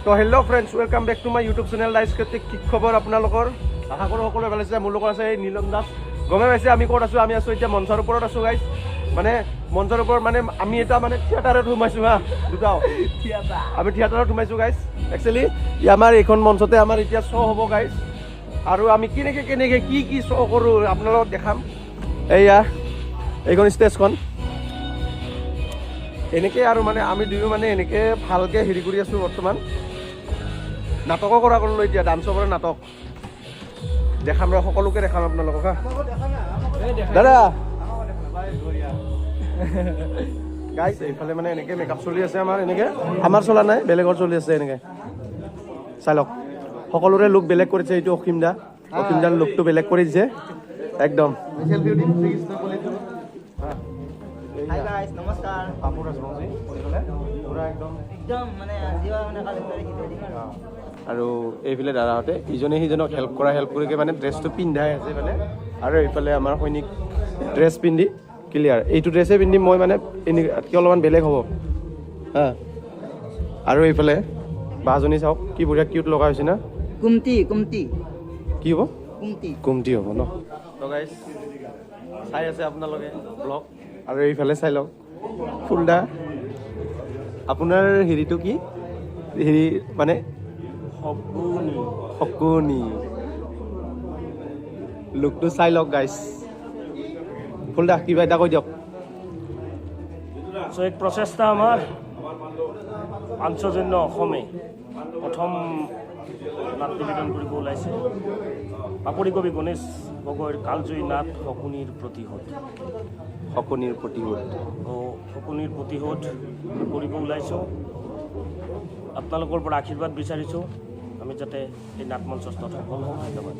তো hello' friends, welcome back to my YouTube channel ৰাইজ কৰ্তৃক। কি খবৰ আপোনালোকৰ? আশা কৰোঁ সকলোৱে ভাল আছে। মোৰ লগত আছে এই নীলম দাস। গমে পাইছে আমি ক'ত আছোঁ? আমি আছোঁ এতিয়া মঞ্চৰ ওপৰত আছোঁ গাইজ। মানে মঞ্চৰ ওপৰত মানে আমি এটা মানে থিয়েটাৰত সোমাইছোঁ হা, দুটাও আমি থিয়েটাৰত সোমাইছোঁ গাইজ। একচুৱেলি আমাৰ এইখন মঞ্চতে আমাৰ এতিয়া শ্ব' হ'ব গাইজ। আৰু আমি কেনেকৈ কি শ্ব' কৰোঁ আপোনালোকক দেখাম। এইয়া এইখন ষ্টেজখন এনেকৈ আৰু মানে আমি দুয়ো মানে এনেকৈ ভালকৈ হেৰি কৰি আছোঁ বৰ্তমান। নাটকো কৰা কৰিলোঁ এতিয়া, ডান্সৰ পৰা নাটক দেখাম ৰ, সকলোকে দেখাম আপোনালোকক হা। দাদা গাইজ এইফালে মানে এনেকৈ মেকআপ চলি আছে আমাৰ, এনেকৈ আমাৰ চলা নাই, বেলেগৰ চলি আছে এনেকৈ। চাই লওক, সকলোৰে লুক বেলেগ কৰিছে। এইটো অসীমদাৰ লুকটো বেলেগ কৰি দিছে একদম। হাই গাইস, নমস্কাৰ। কাপোৰ ৰাজবংশী পুৰা একদম মানে আজিও মানে কালি আৰু এইফালে দাদাহঁতে ইজনে সিজনক হেল্প কৰি মানে ড্ৰেছটো পিন্ধাই আছে মানে। আৰু এইফালে আমাৰ সৈনিক ড্ৰেছ পিন্ধি ক্লিয়াৰ, এইটো ড্ৰেছে পিন্ধি মই মানে এনেকৈ অলপমান বেলেগ হ'ব হা। আৰু এইফালে বাজনী চাওক কি বঢ়িয়া কিউট লগা হৈছে না। কুমটি কি হ'ব? কুমটি হ'ব ন। তো গাইজ চাই আছে আপোনালোকে ব্লগ। আৰু এইফালে চাই লওক ফুলদা, আপোনাৰ হেৰিটো কি হেৰি মানে শকুনি লুকটো চাই লওক গাইজ। ফুলদা কিবা এটা কৈ দিয়ক। এক প্ৰচেষ্টা আমাৰ পাঞ্চজন্য অসমে প্ৰথম নাট নিবেদন কৰিব ওলাইছে। বাপৰি কবি গণেশ গগৈৰ কালজয়ী নাট শকুনিৰ প্ৰতিশোধ। শকুনিৰ প্ৰতিশোধ কৰিব ওলাইছোঁ। আপোনালোকৰ পৰা আশীৰ্বাদ বিচাৰিছোঁ, আমি যাতে এই নাটমঞ্চত সফল হওঁ। ধন্যবাদ।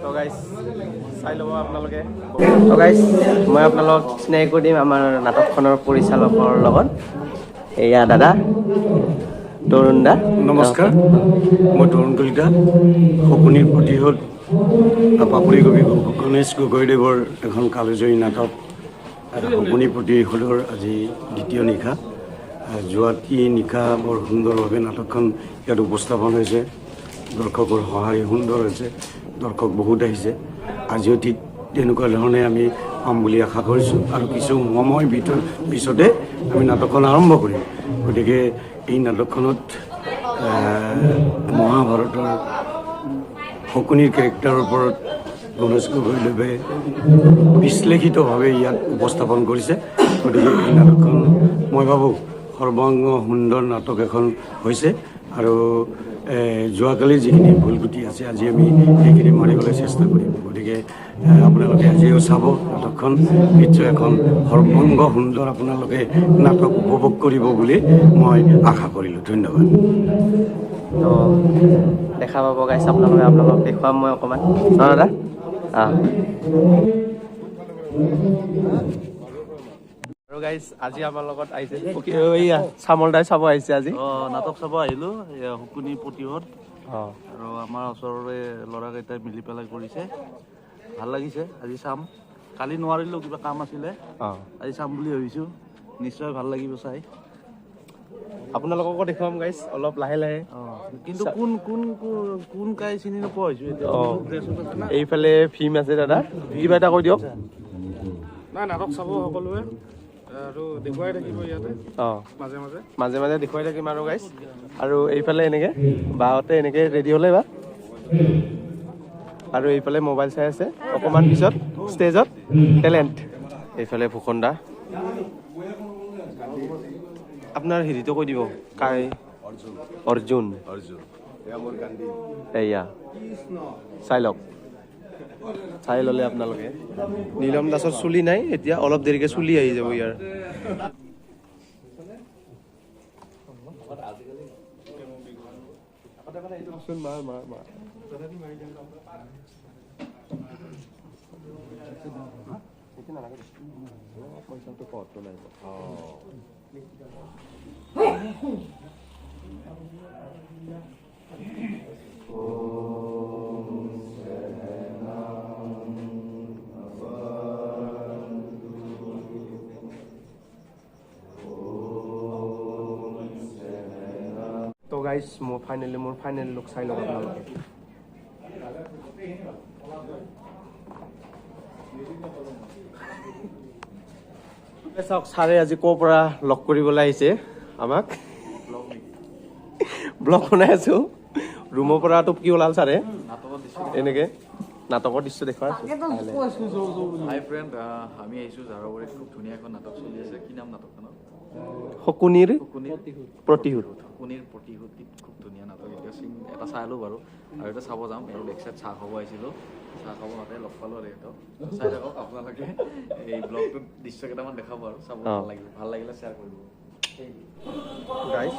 তো গাইজ চাই ল'ব আপোনালোকে। তো গাইজ মই আপোনালোকক চিনাকি কৰি দিম আমাৰ নাটকখনৰ পৰিচালকৰ লগত। এয়া দাদা তৰুণ দা। নমস্কাৰ, মই তৰুণ কলিতা। শকুনিৰ প্ৰতিশোধ বাপৰি কবি গণেশ গগৈদেৱৰ এখন কালজয়ী নাটক শকুনিৰ প্ৰতিশোধৰ আজি দ্বিতীয় নিশা। যোৱাটি নিশা বৰ সুন্দৰভাৱে নাটকখন ইয়াত উপস্থাপন হৈছে। দৰ্শকৰ সঁহাৰি সুন্দৰ হৈছে, দৰ্শক বহুত আহিছে। আজিও ঠিক তেনেকুৱা ধৰণে আমি পাম বুলি আশা কৰিছোঁ। আৰু কিছু সময় পিছতে আমি নাটকখন আৰম্ভ কৰিম। গতিকে এই নাটকখনত মহাভাৰতৰ শকুনিৰ কেৰেক্টাৰৰ ওপৰত গণেশ গগৈদেৱে বিশ্লেষিতভাৱে ইয়াত উপস্থাপন কৰিছে। গতিকে এই নাটকখন মই ভাবোঁ সৰ্বাংগ সুন্দৰ নাটক এখন হৈছে। আৰু যোৱাকালি যিখিনি ভুল ক্ৰুটি আছে আজি আমি সেইখিনি মাৰিবলৈ চেষ্টা কৰিম। গতিকে আপোনালোকে আজিও চাব নাটকখন। নিশ্চয় এখন সৰ্বাংগ সুন্দৰ আপোনালোকে নাটক উপভোগ কৰিব বুলি মই আশা কৰিলোঁ। ধন্যবাদ। তো দেখা পাব গাইছ আপোনালোকক দেখুৱাম মই অকণমান ন দাদা। আৰু গাইজ আজি আমাৰ লগত আহিছে এইয়া চামল দাই চাব আহিছে আজি। নাটক চাব আহিলোঁ, শকুনি প্ৰতিশোধ। আৰু আমাৰ ওচৰৰে ল'ৰাকেইটাই মিলি পেলাই কৰিছে, ভাল লাগিছে। আজি চাম, কালি নোৱাৰিলোঁ, কিবা কাম আছিলে। আজি চাম বুলি ভাবিছোঁ, নিশ্চয় ভাল লাগিব চাই। আপোনালোককো দেখুৱাম গাইজ অলপ লাহে লাহে। কিন্তু কোন কাই চিনি নোপোৱা হৈছোঁ এতিয়া। এইফালে ফিল্ম আছে দাদা, কিবা এটা কৈ দিয়ক। নাই, নাটক চাব সকলোৱে আৰু দেখুৱাই থাকিব ইয়াতে মাজে মাজে দেখুৱাই থাকিম আৰু গাইজ। আৰু এইফালে এনেকৈ বাহঁতে এনেকৈ ৰেডি হ'লে বা। আৰু এইফালে মোবাইল চাই আছে, অকণমান পিছত ষ্টেজত টেলেণ্ট। এইফালে ভূষণ দা, আপোনাৰ হেৰিটো কৈ দিব। অৰ্জুন এয়া চাই লওক, চাই ল'লে আপোনালোকে। নীলম দাসৰ চুলি নাই এতিয়া, অলপ দেৰিকৈ চুলি আহি যাব ইয়াৰ। গাইজ মোৰ ফাইনেল লুক চাই লওক আপোনালোকে। চাওক ছাৰে আজি ক'ৰ পৰা লগ কৰিবলৈ আহিছে আমাক। ব্লগ বনাই আছো ৰুমৰ পৰাতো কি ওলাল ছাৰে এনেকে নাটকৰ দৃশ্য দেখুৱাই হাই ফ্ৰেণ্ড, আমি আহিছোঁ জাৰাবাৰীত। খুব ধুনীয়া এখন নাটক চলি আছে। কি নাম নাটকখনৰ? শকুনিৰ শকুনিৰ প্ৰতিশোধ। শকুনিৰ প্ৰতিশোধ। খুব ধুনীয়া নাটক। এতিয়া চিন এটা চাই ল'লোঁ বাৰু, আৰু এটা চাব যাম। আৰু বেক চাইড চাহ খাব আহিছিলোঁ, চাহ খাব মাতে লগ পালোঁ আৰু সিহঁতক। চাই থাকক আপোনালোকে, এই ব্লগটোত দৃশ্য কেইটামান দেখাব আৰু চাব ভাল লাগিলে শ্বেয়াৰ কৰিব। গাইজ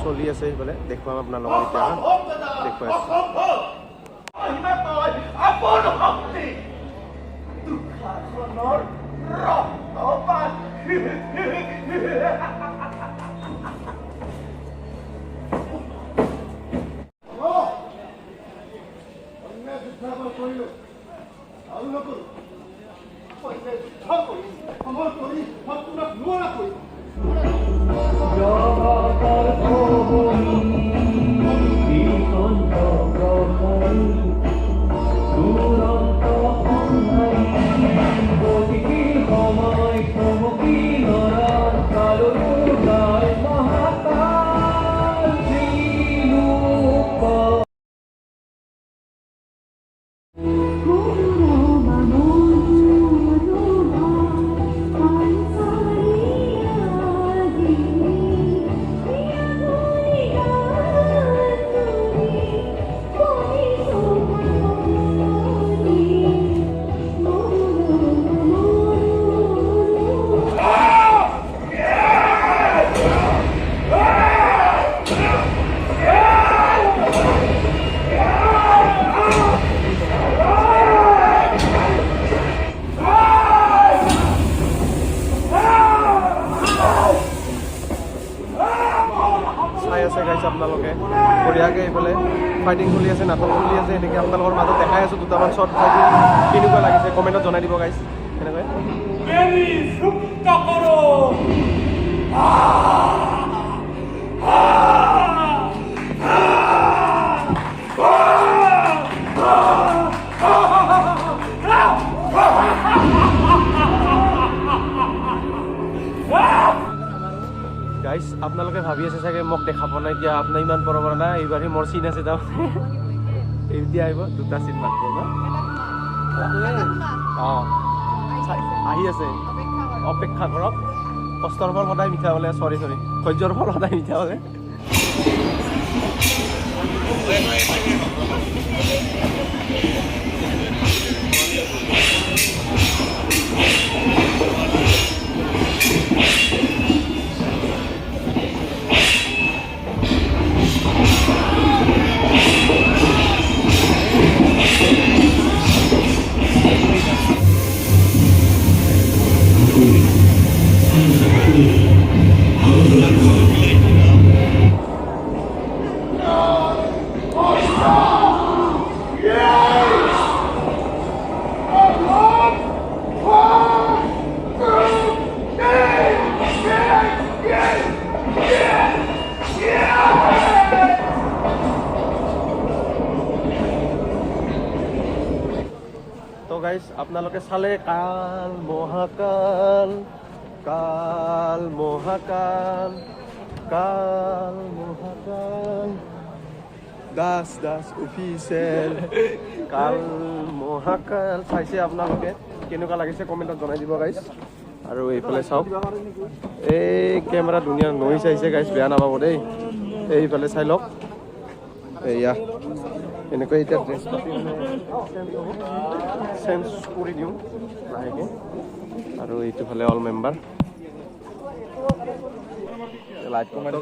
চলি আছে সেইফালে দেখুৱাম আপোনালোকক এতিয়া দেখুৱাই আছো। চাই আছে গাইছে আপোনালোকে বঢ়িয়াকে এইফালে ফাইটিং চলি আছে, নাটক চলি আছে। এনেকৈ আপোনালোকৰ মাজত দেখাই আছো দুটামান শ্বৰ্ট ফাইটিং। কেনেকুৱা লাগিছে কমেণ্টত জনাই দিব গাইছ। সেনেকৈ গাইজ আপোনালোকে ভাবি আছে চাগে মোক দেখা পোৱা নাই, এতিয়া আপোনাৰ ইমান পৰ পৰা নাই। এইবাৰহে মোৰ চিন আছে তাৰমানে এতিয়া আহিব দুটা চিন মাত্ৰ ন। অঁ আহি আছে, অপেক্ষা কৰক। কষ্টৰ ফল সদায় মিঠা বোলে, চৰি ধৈৰ্যৰ ফল সদায় মিঠা বোলে। তো গাইজ আপোনালোকে চালে কাল মহাকাল দাস অফিচিয়েল কাল মহাকাল চাইছে আপোনালোকে। কেনেকুৱা লাগিছে কমেণ্টত জনাই দিব গাইজ। আৰু এইফালে চাওক, এই কেমেৰা ধুনীয়া নইজ আহিছে গাইজ, বেয়া নাপাব দেই। এইফালে চাই লওক, এয়া এনেকৈ এতিয়া ড্ৰেছ পাতি চেঞ্জ কৰি দিওঁ লাহেকৈ। আৰু এইটো ফালে অল মেম্বাৰ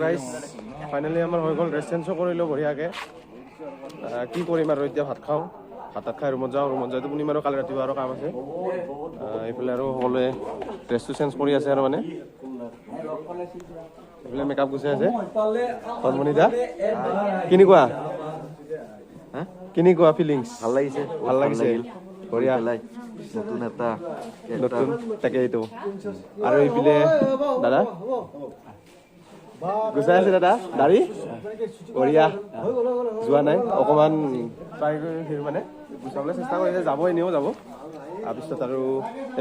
গাইজ। ফাইনেলি আমাৰ হৈ গ'ল, ড্ৰেছ চেঞ্জো কৰিলোঁ বঢ়িয়াকৈ। কি কৰিম আৰু এতিয়া ভাত খাওঁ, ভাত খাই ৰুমত যাওঁ টোপনি মাৰো, কালি ৰাতিপুৱা আৰু কাম আছে। এইফালে আৰু সকলোৱে ড্ৰেছটো চেঞ্জ কৰি আছে আৰু মানে এইফালে মেকআপ গুচাই আছে। হৰমণিদা কেনেকুৱা ফিলিংছ? ভাল লাগিছে, বঢ়িয়া, নতুন এটা নতুন তাকে এইটো। আৰু এইফালে দাদা গুচাই আছে দাদা দাড়ি বঢ়িয়া যোৱা নাই অকণমান ট্ৰাই কৰি মানে গুচাবলৈ চেষ্টা কৰিছে যাব এনেও যাব তাৰপিছত আৰু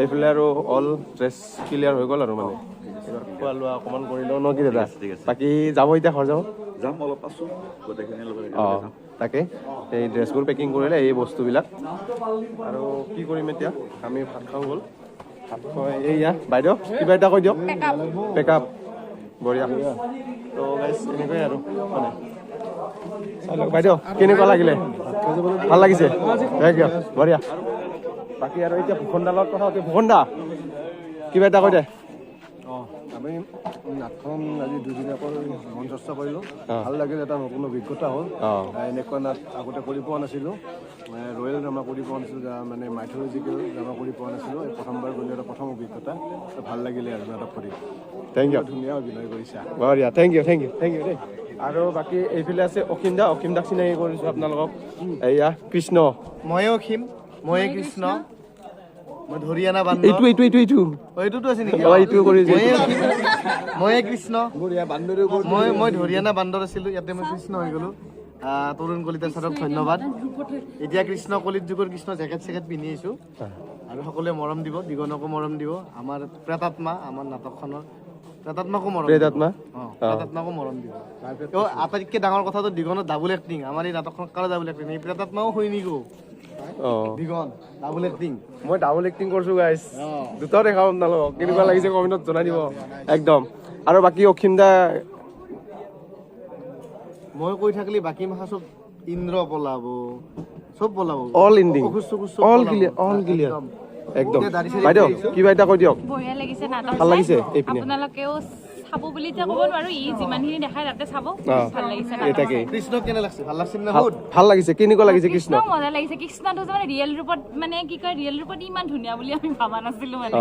এইফালে আৰু অল ড্ৰেছ ক্লিয়াৰ হৈ গ'ল আৰু মানে এইবাৰ খোৱা লোৱা অকণমান কৰি লওঁ ন কি দাদা বাকী যাব এতিয়া ঘৰ যাব যাম অলপ পাছোঁ গোটেইখিনিৰ লগত অঁ তাকে এই ড্ৰেছবোৰ পেকিং কৰিলে এই বস্তুবিলাক আৰু কি কৰিম এতিয়া আমি ভাত খাওঁ গ'ল ভাত খুৱাই এইয়া বাইদেউ কিবা এটা কৈ দিয়ক পেকআপ বঢ়িয়া তো গাইছ এনেকুৱাই আৰু মানে চাই লওক বাইদেউ কেনেকুৱা লাগিলে ভাল লাগিছে থেংক ইউ বঢ়িয়া বাকী আৰু এতিয়া ভূষণদাৰ লগত কথা পাতি ভূষণদা কিবা এটা কৈ দে আমি নাটখন আজি দুদিনীয়াকৈ মন চৰ্চা কৰিলোঁ ভাল লাগিল এটা নতুন অভিজ্ঞতা হ'ল এনেকুৱা নাট আগতে কৰি পোৱা নাছিলোঁ ৰয়েল ড্ৰামা কৰি পোৱা নাছিলোঁ মানে মাইথলজিকেল ড্ৰামা কৰি পোৱা নাছিলোঁ এই প্ৰথমবাৰ কৰিলোঁ এটা প্ৰথম অভিজ্ঞতা ভাল লাগিলে আৰু নাটক কৰি থেংক ইউ ধুনীয়া অভিনয় কৰিছা বঢ়িয়া থেংক ইউ দেই আৰু বাকী এইফালে আছে অসীম দাক চিনাকি কৰিছোঁ আপোনালোকক এয়া কৃষ্ণ ময়ে অসীম ময়ে কৃষ্ণ মই ধৰিয়ানা বান্ধ এইটো এইটোতো আছে নেকি এইটো কৰিছে ময়ে কৃষ্ণ মই ধৰিয়ানা বান্দৰ আছিলোঁ ইয়াতে মই কৃষ্ণ হৈ গ'লোঁ তৰুণ কলিতা ছাৰক ধন্যবাদ এতিয়া কৃষ্ণ কলিত যুগৰ কৃষ্ণ জেকেট চেকেট পিন্ধি আহিছোঁ আৰু সকলোৱে মৰম দিব দিগনকো মৰম দিব আমাৰ প্ৰেতাত্মা আমাৰ নাটকখনৰ প্ৰেতাত্মাকো মৰম দিব আটাইতকৈ ডাঙৰ কথাটো দিগনৰ ডাবল এক্টিং আমাৰ এই নাটকখন কাৰ ডাবল এক্টিং এই প্ৰেতাত্মাও হৈ নিগো দিগন ডাবল এক্টিং মই ডাবল এক্টিং কৰিছোঁ গাইছ দুটাও দেখাম আপোনালোকক কেনেকুৱা লাগিছে কমেণ্টত জনাই দিব একদম আৰু বাকী অসীম দা মই কৈ থাকিলে বাকী মাখা চব ইন্দ্ৰ পলাব চব পলাব অল ইণ্ডিং অল ক্লিয়াৰ একদম বাইদেউ কিবা এটা কৈ দিয়ক বঢ়িয়া লাগিছে নাটক ভাল লাগিছে এইপিনে আপোনালোকেও চাব বুলি এতিয়া ক'ব নোৱাৰো ই যিমানখিনি দেখাই তাতে চাব ভাল লাগিছে এটাকে কৃষ্ণ কেনে লাগছে ভাল লাগছে না ভাল লাগিছে কেনেকুৱা লাগিছে কৃষ্ণ মজা লাগিছে কৃষ্ণটো যে মানে ৰিয়েল ৰূপত মানে কি কয় ৰিয়েল ৰূপত ইমান ধুনীয়া বুলি আমি ভাবা নাছিলো মানে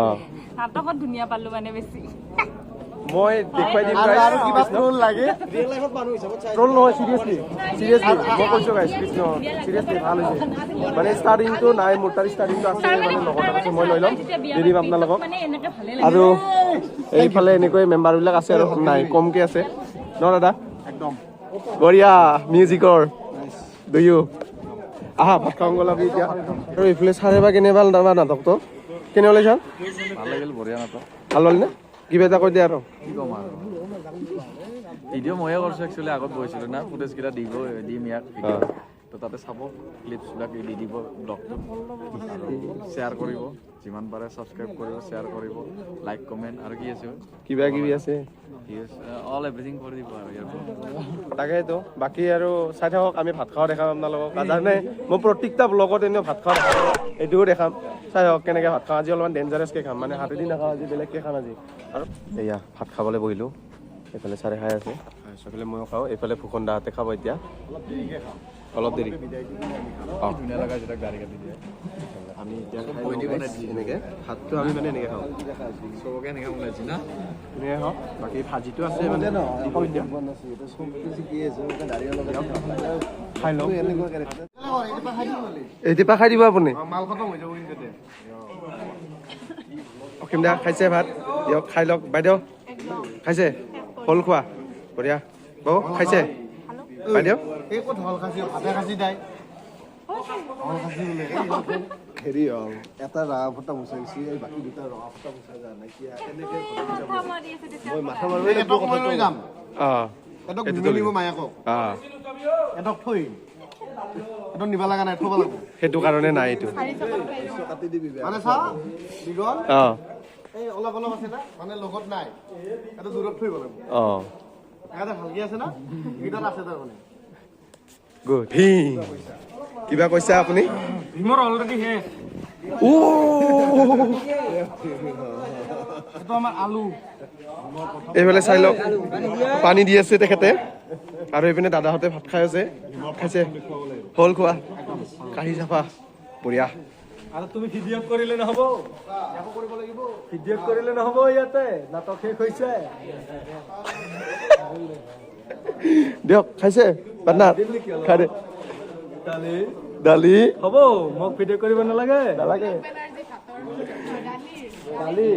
নাটকত ধুনীয়া পালো মানে বেছি মই দেখুৱাই দিম আৰু কিবা ট্ৰোল লাগে ট্ৰোল নহয় চিৰিয়াছলি মই কৈছোঁ গাইছ কৃষ্ণ চিৰিয়াছলি ভাল হৈছে মানে ষ্টাৰ্টিংটো নাই মোৰ তাৰ ষ্টাৰ্টিংটো আছে মানে লগত আছে মই লৈ ল'ম দি দিম আপোনালোকক মানে এনেকে ভালে লাগে আৰু এইফালে এনেকৈ মেম্বাৰবিলাক আছে আৰু নাই কমকৈ আছে ন দাদা একদম বঢ়িয়া মিউজিকৰ দুয়ো আহা ভাত খাওঁ গ'ল আমি এতিয়া আৰু এইফালে চাৰে বা কেনেবা নাটকটো কেনে ওলাইছা ভাল লাগিল বঢ়িয়া নাটক ভাল হ'ল নে কিবা এটা কৈ দিয়া আৰু কি ক'ম আৰু ভিডিঅ' ময়ে কৰিছোঁ একচুৱেলি আগত গৈছিলোঁ না ফুটেজকেইটা দিম ইয়াক ভিডিঅ' তো তাতে চাব ক্লিপছবিলাক দি দিব ব্লগটোত আৰু শ্বেয়াৰ কৰিব যিমান পাৰে ছাবস্ক্ৰাইব কৰিব শ্বেয়াৰ কৰিব লাইক কমেণ্ট আৰু কি আছে কিবা কিবি আছে অল এভৰিথিং কৰি দিব আৰু ইয়াৰ তাকেইতো বাকী আৰু চাই থাকক আমি ভাত খোৱা দেখাম আপোনালোকক জানে মই প্ৰত্যেকটা ব্লগত এনেও ভাত খোৱা দেখাম এইটোও দেখাম চাই থাকক কেনেকৈ ভাত খাওঁ আজি অলপমান ডেঞ্জাৰাছকৈ খাম মানে হাতেদি নাখাওঁ আজি বেলেগকৈ খাম আজি আৰু এয়া ভাত খাবলৈ বহিলোঁ এইফালে চাৰে খাই আছে এইফালে ময়ো খাওঁ এইফালে ফুকন দাহঁতে খাব এতিয়া অলপ দেৰি অঁ ধুনীয়া লগা যেতিয়া গাড়ী কাটি দিয়ে আমি এতিয়া এনেকৈ ভাতটো আমি মানে এনেকৈ খাওঁ চবকে এনেকৈ ওলাইছে না এনেকৈ খাওঁ বাকী ভাজিটো আছে মানে খাই লওঁ এইটোপা খাই দিব আপুনি মাল খতম হৈ যাব কিন্তু অসীম দা খাইছে ভাত দিয়ক খাই লওক বাইদেউ খাইছে হ'ল খোৱা বঢ়িয়া বৌ খাইছে বাইদেউ এই ক'ত হল খাচি ভাতে খাচি দাই হল খাচি বোলে হেৰি এটা ৰাহ ফটা মুচাইছে এই বাকী দুটা ৰঙা ফটা মুচাই যোৱা নাই কিয় কেনেকৈ মই মাথা মাৰিব এটক মই লৈ যাম অঁ এটক নিব মায়াকক অঁ এটক থৈ এটক নিব লগা নাই থব লাগিব সেইটো কাৰণে নাই এইটো কাটি দিবি মানে চা দীঘল অঁ এই অলপ অলপ আছে না মানে লগত নাই এটা দূৰত থৈ লাগিব অঁ এটা ভালকে আছে না ভিতৰত আছে তাৰ মানে গুড কিবা কৈছে আপুনি ভীমৰ অলৰেডি শেষ এইটো আমাৰ আলু এইফালে চাই লওক পানী দি আছে তেখেতে আৰু এইপিনে দাদাহঁতে ভাত খাই আছে খাইছে হ'ল খোৱা কাঢ়ি চাফা বঢ়িয়া আৰু তুমি ভিডিঅ' কৰিলে নহ'ব ভিডিঅ' কৰিলে নহ'ব ইয়াতে নাটক শেষ হৈছে দিয়ক খাইছে পাটনাৰ খাই দে দালি হ'ব মোক ভিডিঅ' কৰিব নালাগে নালাগে দালি